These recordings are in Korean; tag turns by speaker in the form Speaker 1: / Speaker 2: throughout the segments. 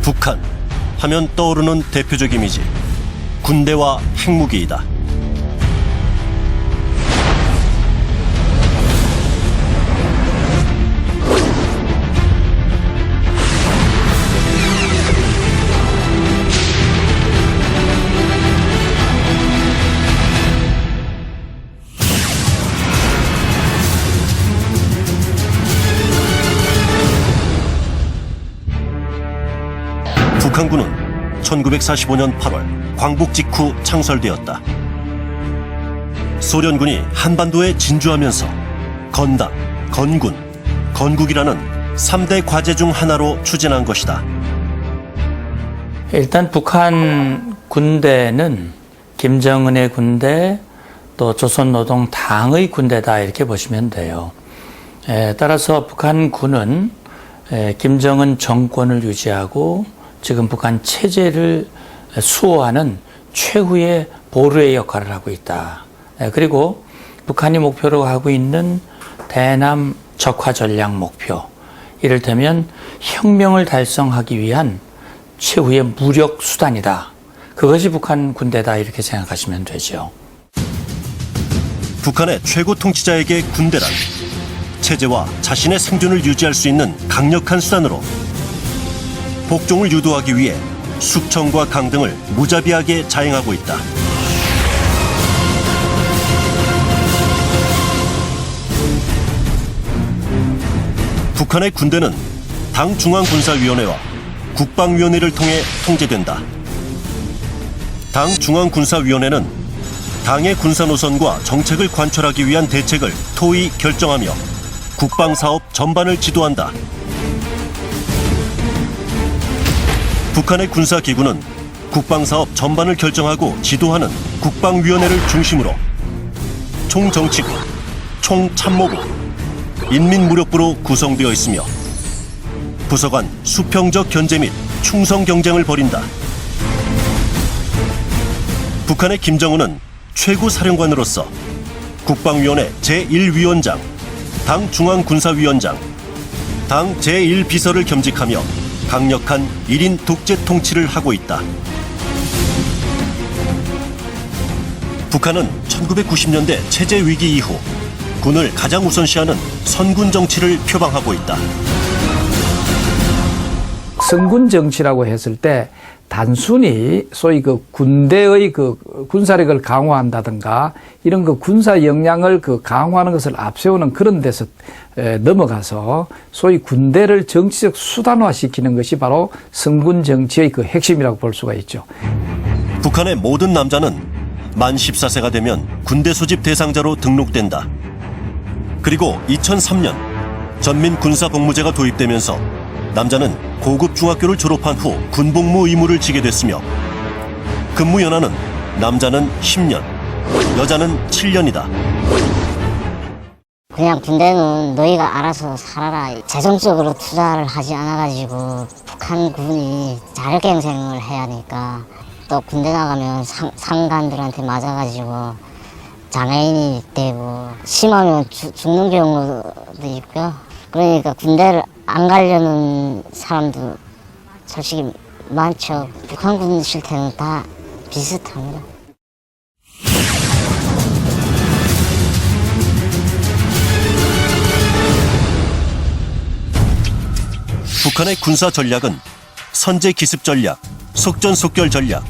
Speaker 1: 북한 하면 떠오르는 대표적 이미지, 군대와 핵무기이다. 북한군은 1945년 8월 광복 직후 창설되었다. 소련군이 한반도에 진주하면서 건당, 건군, 건국이라는 3대 과제 중 하나로 추진한 것이다.
Speaker 2: 일단 북한 군대는 김정은의 군대, 또 조선노동당의 군대다 이렇게 보시면 돼요. 따라서 북한군은 김정은 정권을 유지하고 지금 북한 체제를 수호하는 최후의 보루의 역할을 하고 있다. 그리고 북한이 목표로 하고 있는 대남 적화 전략 목표, 이를테면 혁명을 달성하기 위한 최후의 무력 수단이다. 그것이 북한 군대다 이렇게 생각하시면 되죠.
Speaker 1: 북한의 최고 통치자에게 군대란 체제와 자신의 생존을 유지할 수 있는 강력한 수단으로 복종을 유도하기 위해 숙청과 강 등을 무자비하게 자행하고 있다. 북한의 군대는 당 중앙군사위원회와 국방위원회를 통해 통제된다. 당 중앙군사위원회는 당의 군사노선과 정책을 관철하기 위한 대책을 토의 결정하며 국방사업 전반을 지도한다. 북한의 군사기구는 국방사업 전반을 결정하고 지도하는 국방위원회를 중심으로 총정치부, 총참모부, 인민무력부로 구성되어 있으며 부서 간 수평적 견제 및 충성 경쟁을 벌인다. 북한의 김정은은 최고 사령관으로서 국방위원회 제1위원장, 당 중앙군사위원장, 당 제1비서를 겸직하며 강력한 1인 독재 통치를 하고 있다. 북한은 1990년대 체제 위기 이후 군을 가장 우선시하는 선군 정치를 표방하고 있다.
Speaker 3: 선군 정치라고 했을 때 단순히 소위 그 군대의 그 군사력을 강화한다든가 이런 그 군사 역량을 그 강화하는 것을 앞세우는 그런 데서 넘어가서 소위 군대를 정치적 수단화시키는 것이 바로 선군 정치의 그 핵심이라고 볼 수가 있죠.
Speaker 1: 북한의 모든 남자는 만 14세가 되면 군대 소집 대상자로 등록된다. 그리고 2003년 전민군사복무제가 도입되면서 남자는 고급 중학교를 졸업한 후 군복무 의무를 지게 됐으며 근무 연한은 남자는 10년, 여자는 7년이다.
Speaker 4: 그냥 군대는 너희가 알아서 살아라. 재정적으로 투자를 하지 않아가지고 북한군이 자력갱생을 해야 하니까 또 군대 나가면 상관들한테 맞아가지고 장애인이 되고 심하면 죽는 경우도 있고요. 그러니까 군대를 안 가려는 사람도 솔직히 많죠. 북한군 실태는 다 비슷합니다.
Speaker 1: 북한의 군사 전략은 선제 기습 전략, 속전속결 전략,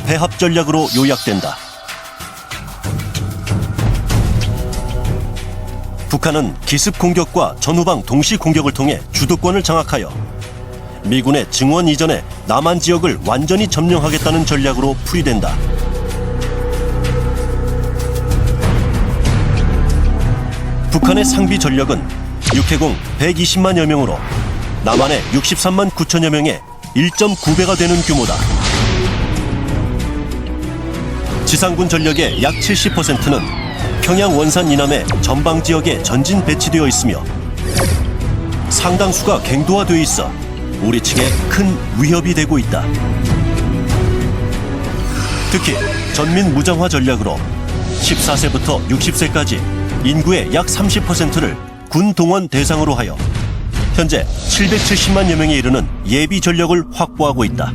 Speaker 1: 배합 전략으로 요약된다. 북한은 기습 공격과 전후방 동시 공격을 통해 주도권을 장악하여 미군의 증원 이전에 남한 지역을 완전히 점령하겠다는 전략으로 풀이된다. 북한의 상비 전력은 육해공 120만여 명으로 남한의 63만 9천여 명의 1.9배가 되는 규모다. 지상군 전력의 약 70%는 평양 원산 이남의 전방 지역에 전진 배치되어 있으며 상당수가 갱도화되어 있어 우리 측에 큰 위협이 되고 있다. 특히 전민 무장화 전략으로 14세부터 60세까지 인구의 약 30%를 군 동원 대상으로 하여 현재 770만여 명에 이르는 예비 전력을 확보하고 있다.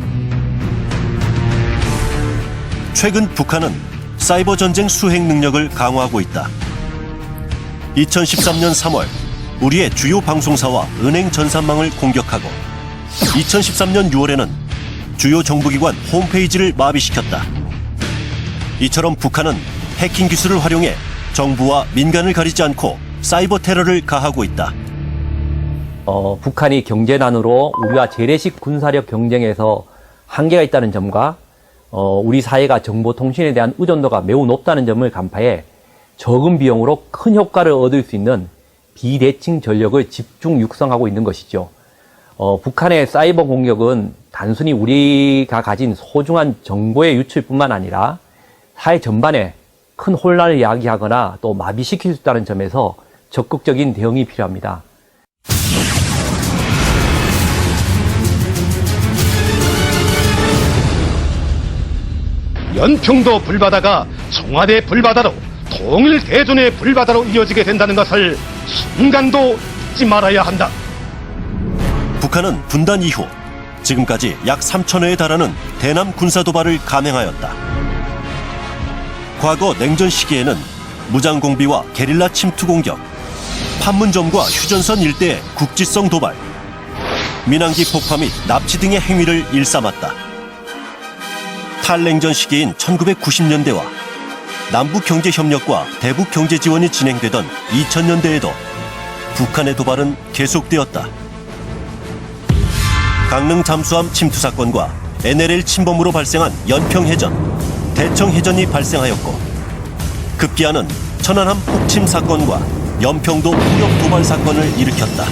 Speaker 1: 최근 북한은 사이버 전쟁 수행 능력을 강화하고 있다. 2013년 3월 우리의 주요 방송사와 은행 전산망을 공격하고 2013년 6월에는 주요 정부기관 홈페이지를 마비시켰다. 이처럼 북한은 해킹 기술을 활용해 정부와 민간을 가리지 않고 사이버 테러를 가하고 있다.
Speaker 5: 북한이 경제난으로 우리와 재래식 군사력 경쟁에서 한계가 있다는 점과 우리 사회가 정보통신에 대한 의존도가 매우 높다는 점을 간파해 적은 비용으로 큰 효과를 얻을 수 있는 비대칭 전력을 집중 육성하고 있는 것이죠. 북한의 사이버 공격은 단순히 우리가 가진 소중한 정보의 유출뿐만 아니라 사회 전반에 큰 혼란을 야기하거나 또 마비시킬 수 있다는 점에서 적극적인 대응이 필요합니다.
Speaker 6: 연평도 불바다가 청와대 불바다로 통일 대전의 불바다로 이어지게 된다는 것을 순간도 잊지 말아야 한다.
Speaker 1: 북한은 분단 이후 지금까지 약 3,000회에 달하는 대남 군사 도발을 감행하였다. 과거 냉전 시기에는 무장 공비와 게릴라 침투 공격, 판문점과 휴전선 일대의 국지성 도발, 민항기 폭파 및 납치 등의 행위를 일삼았다. 탈냉전 시기인 1990년대와 남북경제협력과 대북경제지원이 진행되던 2000년대에도 북한의 도발은 계속되었다. 강릉 잠수함 침투 사건과 NLL 침범으로 발생한 연평해전, 대청해전이 발생하였고 급기야는 천안함 폭침 사건과 연평도 폭격 도발 사건을 일으켰다.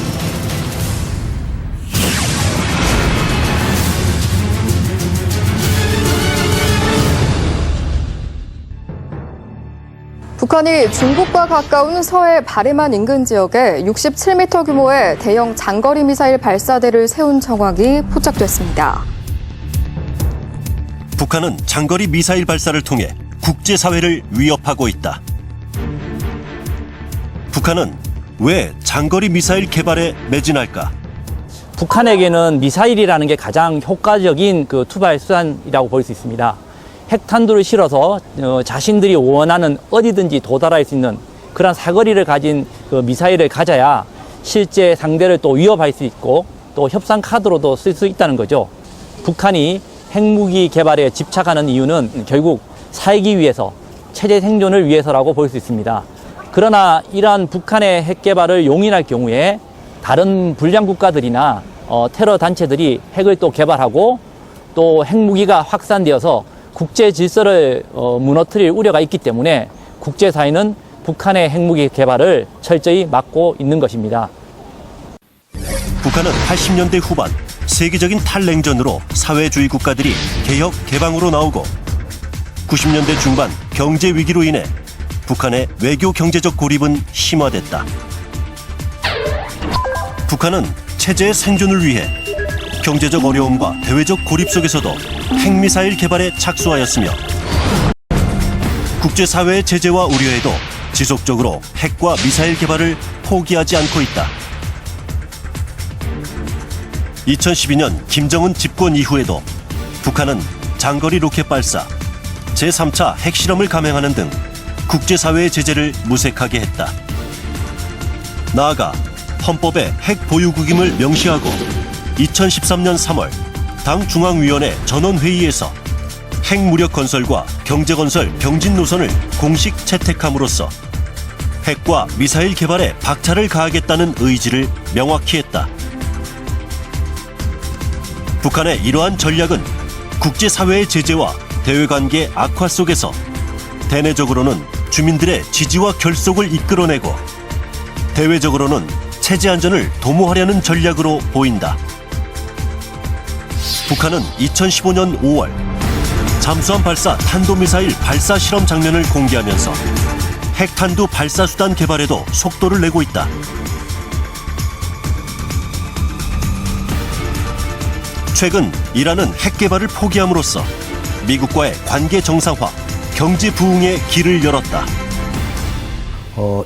Speaker 7: 북한이 중국과 가까운 서해 바리만 인근 지역에 67m 규모의 대형 장거리 미사일 발사대를 세운 정황이 포착됐습니다.
Speaker 1: 북한은 장거리 미사일 발사를 통해 국제사회를 위협하고 있다. 북한은 왜 장거리 미사일 개발에 매진할까?
Speaker 5: 북한에게는 미사일이라는 게 가장 효과적인 투발 수단이라고 볼 수 있습니다. 핵탄두를 실어서 자신들이 원하는 어디든지 도달할 수 있는 그런 사거리를 가진 미사일을 가져야 실제 상대를 또 위협할 수 있고 또 협상 카드로도 쓸 수 있다는 거죠. 북한이 핵무기 개발에 집착하는 이유는 결국 살기 위해서, 체제 생존을 위해서라고 볼 수 있습니다. 그러나 이러한 북한의 핵 개발을 용인할 경우에 다른 불량 국가들이나 테러 단체들이 핵을 또 개발하고 또 핵무기가 확산되어서 국제 질서를 무너뜨릴 우려가 있기 때문에 국제사회는 북한의 핵무기 개발을 철저히 막고 있는 것입니다.
Speaker 1: 북한은 80년대 후반 세계적인 탈냉전으로 사회주의 국가들이 개혁, 개방으로 나오고 90년대 중반 경제 위기로 인해 북한의 외교 경제적 고립은 심화됐다. 북한은 체제의 생존을 위해 경제적 어려움과 대외적 고립 속에서도 핵미사일 개발에 착수하였으며 국제사회의 제재와 우려에도 지속적으로 핵과 미사일 개발을 포기하지 않고 있다. 2012년 김정은 집권 이후에도 북한은 장거리 로켓 발사, 제3차 핵실험을 감행하는 등 국제사회의 제재를 무색하게 했다. 나아가 헌법에 핵 보유국임을 명시하고 2013년 3월 당 중앙위원회 전원회의에서 핵무력 건설과 경제건설 병진 노선을 공식 채택함으로써 핵과 미사일 개발에 박차를 가하겠다는 의지를 명확히 했다. 북한의 이러한 전략은 국제사회의 제재와 대외관계 악화 속에서 대내적으로는 주민들의 지지와 결속을 이끌어내고 대외적으로는 체제 안전을 도모하려는 전략으로 보인다. 북한은 2015년 5월 잠수함 발사 탄도미사일 발사 실험 장면을 공개하면서 핵탄두 발사 수단 개발에도 속도를 내고 있다. 최근 이란은 핵 개발을 포기함으로써 미국과의 관계 정상화, 경제 부흥의 길을 열었다.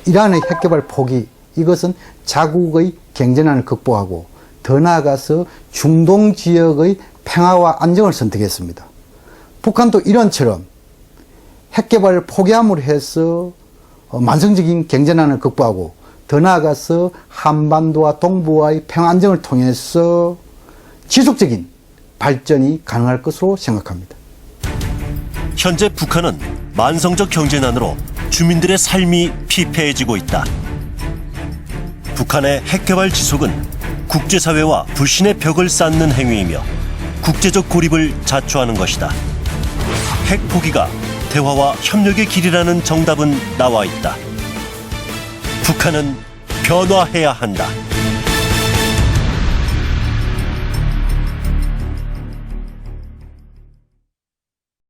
Speaker 8: 이란의 핵개발 포기, 이것은 자국의 경제난을 극복하고 더 나아가서 중동 지역의 평화와 안정을 선택했습니다. 북한도 이런처럼 핵개발을 포기함으로 해서 만성적인 경제난을 극복하고 더 나아가서 한반도와 동부와의 평화 안정을 통해서 지속적인 발전이 가능할 것으로 생각합니다.
Speaker 1: 현재 북한은 만성적 경제난으로 주민들의 삶이 피폐해지고 있다. 북한의 핵개발 지속은 국제사회와 불신의 벽을 쌓는 행위이며 국제적 고립을 자초하는 것이다. 핵 포기가 대화와 협력의 길이라는 정답은 나와 있다. 북한은 변화해야 한다.